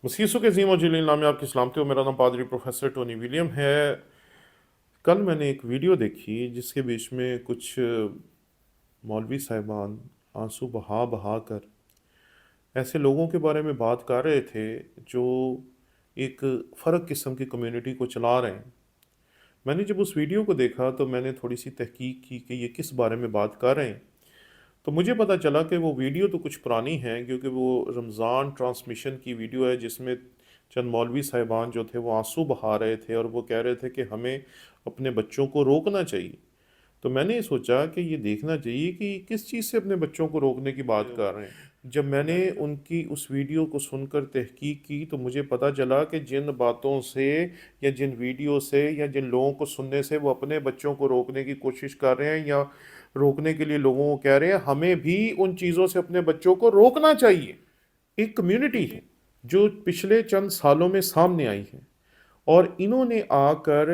मसीह के अजीम और जलील नाम में आपकी सलामती हो। मेरा नाम पादरी प्रोफेसर टोनी विलियम है। कल मैंने एक वीडियो देखी जिसके बीच में कुछ मौलवी साहिबान आंसू बहा बहा कर ऐसे लोगों के बारे में बात कर रहे थे जो एक फ़र्क किस्म की कम्युनिटी को चला रहे हैं। मैंने जब उस वीडियो को देखा तो मैंने थोड़ी सी तहकीक की कि ये किस बारे में बात कर रहे हैं। तो मुझे पता चला कि वो वीडियो तो कुछ पुरानी है, क्योंकि वो रमज़ान ट्रांसमिशन की वीडियो है जिसमें चंद मौलवी साहिबान जो थे वो आंसू बहा रहे थे और वो कह रहे थे कि हमें अपने बच्चों को रोकना चाहिए। तो मैंने सोचा कि ये देखना चाहिए कि किस चीज़ से अपने बच्चों को रोकने की बात कर रहे हैं। जब मैंने उनकी उस वीडियो को सुनकर तहकीक की तो मुझे पता चला कि जिन बातों से या जिन वीडियो से या जिन लोगों को सुनने से वो अपने बच्चों को रोकने की कोशिश कर रहे हैं या रोकने के लिए लोगों को कह रहे हैं, हमें भी उन चीज़ों से अपने बच्चों को रोकना चाहिए। एक कम्युनिटी है जो पिछले चंद सालों में सामने आई है और इन्होंने आकर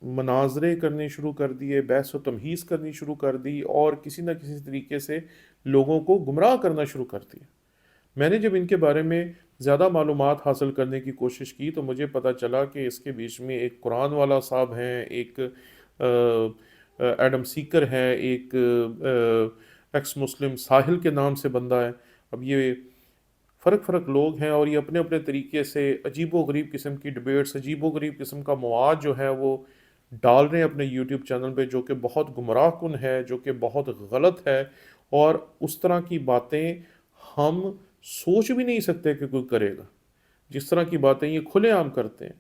मनाजरे करने शुरू कर दिए, बहस व तमहीज़ करनी शुरू कर दी और किसी न किसी तरीके से लोगों को गुमराह करना शुरू कर दिया। मैंने जब इनके बारे में ज़्यादा मालूमात हासिल करने की कोशिश की तो मुझे पता चला कि इसके बीच में एक कुरान वाला साहब हैं, एक एडम सीकर है, एक एक्स मुस्लिम साहिल के नाम से बंदा है। अब ये फ़र्क फ़र्क लोग हैं और ये अपने अपने तरीके से अजीबो गरीब किस्म की डिबेट्स, अजीबो गरीब किस्म का मवाद जो है वो डाल रहे हैं अपने यूट्यूब चैनल पे, जो कि बहुत गुमराह कुन है, जो कि बहुत गलत है। और उस तरह की बातें हम सोच भी नहीं सकते कि कोई करेगा। जिस तरह की बातें ये खुलेआम करते हैं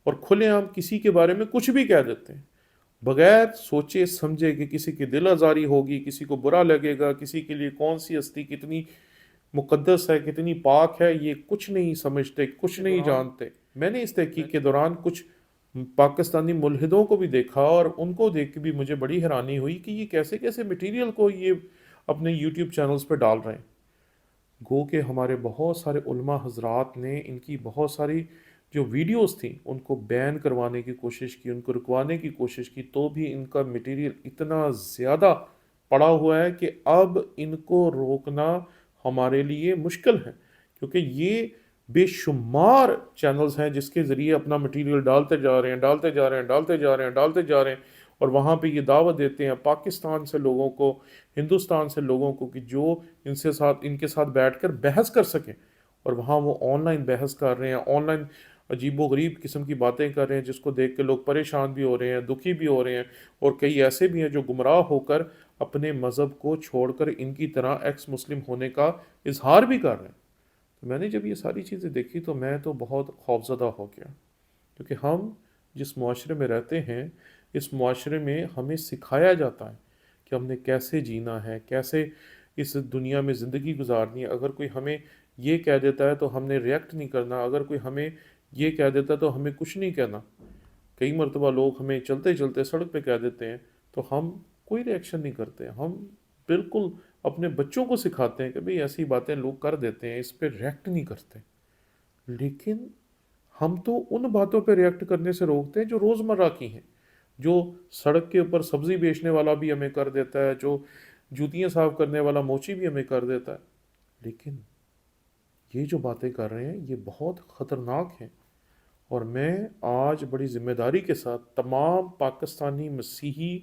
और खुलेआम किसी के बारे में कुछ भी कह देते हैं बगैर सोचे समझे कि किसी की दिल आज़ारी होगी, किसी को बुरा लगेगा, किसी के लिए कौन सी हस्ती कितनी मुक़द्दस है, कितनी पाक है, ये कुछ नहीं समझते, कुछ नहीं जानते। मैंने इस तहकीक के दौरान कुछ पाकिस्तानी मुल्हिदों को भी देखा और उनको देख के भी मुझे बड़ी हैरानी हुई कि ये कैसे कैसे मटीरियल को ये अपने यूट्यूब चैनल्स पे डाल रहे हैं। गो के हमारे बहुत सारे उलमा हजरात ने इनकी बहुत सारी जो वीडियोस थी उनको बैन करवाने की कोशिश की, उनको रुकवाने की कोशिश की, तो भी इनका मटेरियल इतना ज़्यादा पड़ा हुआ है कि अब इनको रोकना हमारे लिए मुश्किल है। क्योंकि ये बेशुमार चैनल्स हैं जिसके ज़रिए अपना मटेरियल डालते जा रहे हैं, डालते जा रहे हैं, डालते जा रहे हैं, डालते जा रहे हैं। और वहाँ पे ये दावत देते हैं पाकिस्तान से लोगों को, हिंदुस्तान से लोगों को, कि जो इनके साथ बैठकर बहस कर सकें। और वहाँ वो ऑनलाइन बहस कर रहे हैं, ऑनलाइन अजीबो गरीब किस्म की बातें कर रहे हैं जिसको देख के लोग परेशान भी हो रहे हैं, दुखी भी हो रहे हैं। और कई ऐसे भी हैं जो गुमराह होकर अपने मज़हब को छोड़कर इनकी तरह एक्स मुस्लिम होने का इजहार भी कर रहे हैं। तो मैंने जब ये सारी चीज़ें देखी तो मैं तो बहुत खौफज़दा हो गया, क्योंकि हम जिस मुआशरे में रहते हैं इस मुआशरे में हमें सिखाया जाता है कि हमने कैसे जीना है, कैसे इस दुनिया में ज़िंदगी गुजारनी है। अगर कोई हमें ये कह देता है तो हमने रिएक्ट नहीं करना, अगर कोई हमें ये कह देता है तो हमें कुछ नहीं कहना। कई मरतबा लोग हमें चलते चलते सड़क पे कह देते हैं तो हम कोई रिएक्शन नहीं करते। हम बिल्कुल अपने बच्चों को सिखाते हैं कि भाई ऐसी बातें लोग कर देते हैं, इस पर रिएक्ट नहीं करते। लेकिन हम तो उन बातों पे रिएक्ट करने से रोकते हैं जो रोज़मर्रा की हैं, जो सड़क के ऊपर सब्ज़ी बेचने वाला भी हमें कर देता है, जो जूतियाँ साफ़ करने वाला मोची भी हमें कर देता है। लेकिन ये जो बातें कर रहे हैं ये बहुत ख़तरनाक हैं। और मैं आज बड़ी ज़िम्मेदारी के साथ तमाम पाकिस्तानी मसीही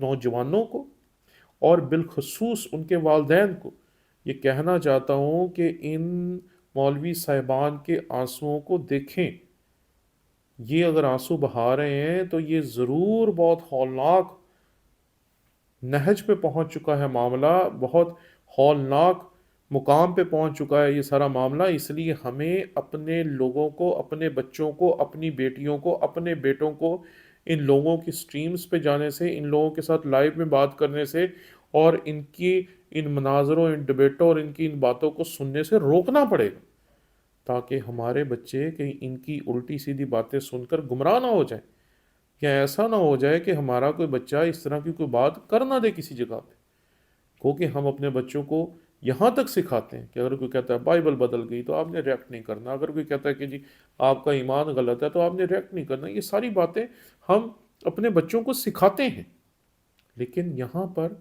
नौजवानों को और बिलखसूस उनके वालदैन को ये कहना चाहता हूँ कि इन मौलवी साहिबान के आंसुओं को देखें। ये अगर आंसू बहा रहे हैं तो ये ज़रूर बहुत हौलनाक नहज पे पहुंच चुका है मामला, बहुत हौलनाक मुकाम पे पहुंच चुका है ये सारा मामला। इसलिए हमें अपने लोगों को, अपने बच्चों को, अपनी बेटियों को, अपने बेटों को इन लोगों की स्ट्रीम्स पे जाने से, इन लोगों के साथ लाइव में बात करने से और इनकी इन मनाजरों, इन डिबेटों और इनकी इन बातों को सुनने से रोकना पड़ेगा, ताकि हमारे बच्चे कहीं इनकी उल्टी सीधी बातें सुनकर गुमराह ना हो जाए, या ऐसा ना हो जाए कि हमारा कोई बच्चा इस तरह की कोई बात कर ना दे किसी जगह पे। क्योंकि हम अपने बच्चों को यहाँ तक सिखाते हैं कि अगर कोई कहता है बाइबल बदल गई तो आपने रिएक्ट नहीं करना, अगर कोई कहता है कि जी आपका ईमान गलत है तो आपने रिएक्ट नहीं करना। ये सारी बातें हम अपने बच्चों को सिखाते हैं। लेकिन यहाँ पर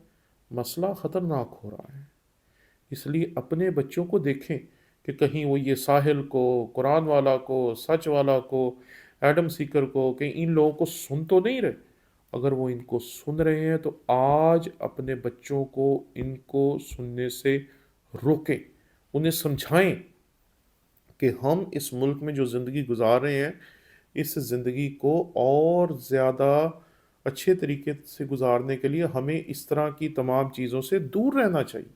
मसला ख़तरनाक हो रहा है। इसलिए अपने बच्चों को देखें कि कहीं वो ये साहिल को, कुरान वाला को, सच वाला को, एडम सीकर को, कहीं इन लोगों को सुन तो नहीं रहे। अगर वो इनको सुन रहे हैं तो आज अपने बच्चों को इनको सुनने से रोकें, उन्हें समझाएं कि हम इस मुल्क में जो ज़िंदगी गुजार रहे हैं, इस ज़िंदगी को और ज़्यादा अच्छे तरीके से गुजारने के लिए हमें इस तरह की तमाम चीज़ों से दूर रहना चाहिए,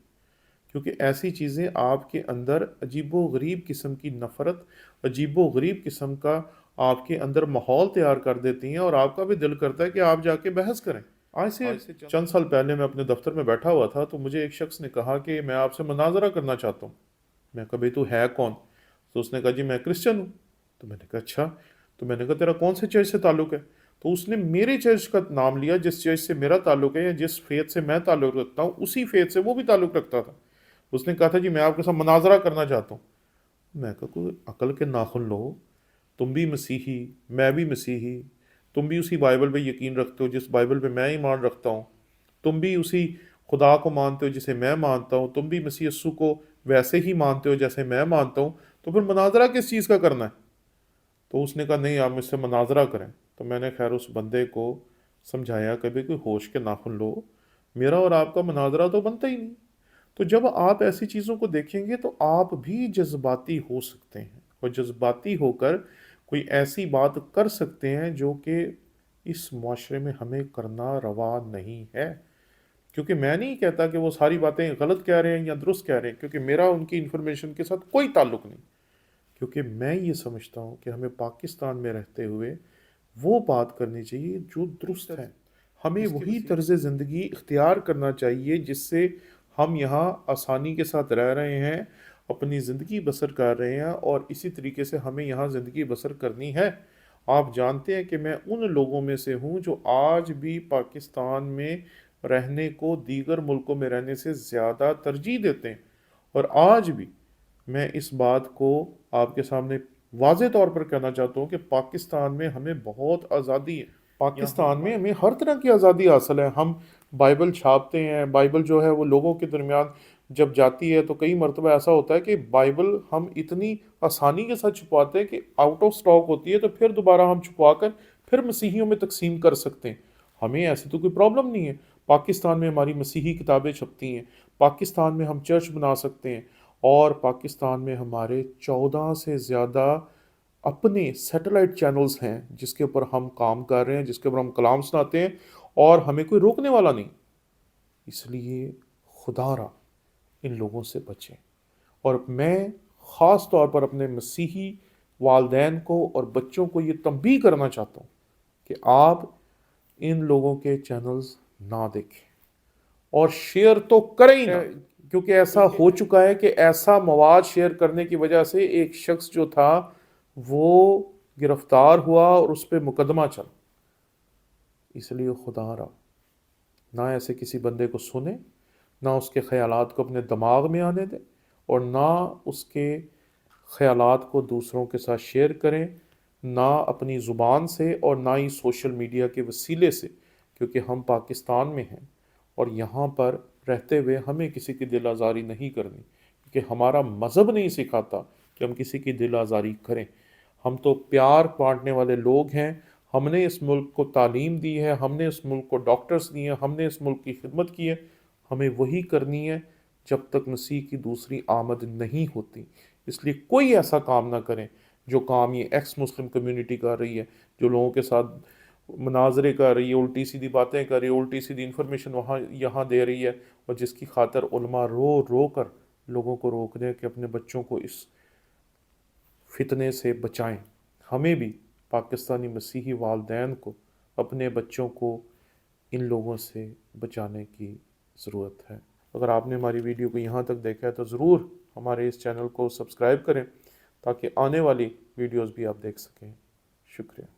क्योंकि ऐसी चीज़ें आपके अंदर अजीबो-गरीब किस्म की नफ़रत, अजीबो-गरीब किस्म का आपके अंदर माहौल तैयार कर देती हैं, और आपका भी दिल करता है कि आप जाके बहस करें। आज से चंद साल पहले मैं अपने दफ्तर में बैठा हुआ था, तो मुझे एक शख्स ने कहा कि मैं आपसे मुनाज़रा करना चाहता हूँ। मैं कहा, भाई तू है कौन? तो उसने कहा, जी मैं क्रिश्चियन हूँ। तो मैंने कहा, अच्छा। तो मैंने कहा, तेरा कौन से चर्च से ताल्लुक़ है? तो उसने मेरे चर्च का नाम लिया, जिस चर्च से मेरा ताल्लुक़ है या जिस फेथ से मैं ताल्लुक़ रखता हूँ, उसी फेथ से वो भी ताल्लुक़ रखता था। उसने कहा था, जी मैं आपके साथ मुनाज़रा करना चाहता हूँ। मैं कहा, कोई अकल के नाखुन लो, तुम भी मसीही, मैं भी मसीही, तुम भी उसी बाइबल पे यकीन रखते हो जिस बाइबल पे मैं ईमान रखता हूँ, तुम भी उसी खुदा को मानते हो जिसे मैं मानता हूँ, तुम भी मसीह यस्सु को वैसे ही मानते हो जैसे मैं मानता हूँ, तो फिर मुनाज़रा किस चीज़ का करना है? तो उसने कहा, नहीं आप मुझसे मुनाज़रा करें। तो मैंने खैर उस बंदे को समझाया, कभी कोई होश के नाखुन लो, मेरा और आपका मुनाज़रा तो बनता ही नहीं। तो जब आप ऐसी चीज़ों को देखेंगे तो आप भी जज्बाती हो सकते हैं, और जज्बाती होकर कोई ऐसी बात कर सकते हैं जो कि इस माशरे में हमें करना रवा नहीं है। क्योंकि मैं नहीं कहता कि वो सारी बातें गलत कह रहे हैं या दुरुस्त कह रहे हैं, क्योंकि मेरा उनकी इन्फॉर्मेशन के साथ कोई ताल्लुक नहीं। क्योंकि मैं ये समझता हूँ कि हमें पाकिस्तान में रहते हुए वो बात करनी चाहिए जो दुरुस्त है। हमें वही तर्ज ज़िंदगी इख्तियार करना चाहिए जिससे हम यहाँ आसानी के साथ रह रहे हैं, अपनी ज़िंदगी बसर कर रहे हैं, और इसी तरीके से हमें यहाँ ज़िंदगी बसर करनी है। आप जानते हैं कि मैं उन लोगों में से हूँ जो आज भी पाकिस्तान में रहने को दीगर मुल्कों में रहने से ज़्यादा तरजीह देते हैं, और आज भी मैं इस बात को आपके सामने वाज़े तौर पर कहना चाहता हूँ कि पाकिस्तान में हमें बहुत आज़ादी है। पाकिस्तान में हमें हर तरह की आज़ादी हासिल है। हम बाइबल छापते हैं, बाइबल जो है वो लोगों के दरमियान जब जाती है तो कई मरतबा ऐसा होता है कि बाइबल हम इतनी आसानी के साथ छुपाते हैं कि आउट ऑफ स्टॉक होती है, तो फिर दोबारा हम छुपा कर फिर मसीहियों में तकसीम कर सकते हैं। हमें ऐसी तो कोई प्रॉब्लम नहीं है। पाकिस्तान में हमारी मसीही किताबें छपती हैं, पाकिस्तान में हम चर्च बना सकते हैं, और पाकिस्तान में हमारे 14 से ज़्यादा अपने सैटेलाइट चैनल्स हैं जिसके ऊपर हम काम कर रहे हैं, जिसके ऊपर हम कलाम सुनाते हैं, और हमें कोई रोकने वाला नहीं। इसलिए खुदारा इन लोगों से बचें। और मैं ख़ास तौर पर अपने मसीही वालदैन को और बच्चों को ये तंबीह करना चाहता हूँ कि आप इन लोगों के चैनल्स ना देखें, और शेयर तो करें ही ना, क्योंकि ऐसा हो चुका है कि ऐसा मवाद शेयर करने की वजह से एक शख्स जो था वो गिरफ्तार हुआ और उस पर मुकदमा चला। इसलिए खुदा रहा, ना ऐसे किसी बंदे को सुने, ना उसके ख्यालात को अपने दिमाग में आने दें, और ना उसके ख्यालात को दूसरों के साथ शेयर करें, ना अपनी ज़ुबान से और ना ही सोशल मीडिया के वसीले से, क्योंकि हम पाकिस्तान में हैं और यहाँ पर रहते हुए हमें किसी की दिल आज़ारी नहीं करनी, क्योंकि हमारा मज़हब नहीं सिखाता कि हम किसी की दिल आज़ारी करें। हम तो प्यार बांटने वाले लोग हैं। हमने इस मुल्क को तालीम दी है, हमने इस मुल्क को डॉक्टर्स दिए हैं, हमने इस मुल्क की खिदमत की है। हमें वही करनी है जब तक मसीह की दूसरी आमद नहीं होती। इसलिए कोई ऐसा काम ना करें जो काम ये एक्स मुस्लिम कम्युनिटी कर रही है, जो लोगों के साथ मुनाजरे कर रही है, उल्टी सीधी बातें कर रही है, उल्टी सीधी इन्फॉर्मेशन वहाँ यहाँ दे रही है, और जिसकी खातर उलमा रो रो कर लोगों को रोक रहे हैं कि अपने बच्चों को इस फितने से बचाएं। हमें भी पाकिस्तानी मसीही वालदैन को अपने बच्चों को इन लोगों से बचाने की ज़रूरत है। अगर आपने हमारी वीडियो को यहाँ तक देखा है तो ज़रूर हमारे इस चैनल को सब्सक्राइब करें ताकि आने वाली वीडियोस भी आप देख सकें। शुक्रिया।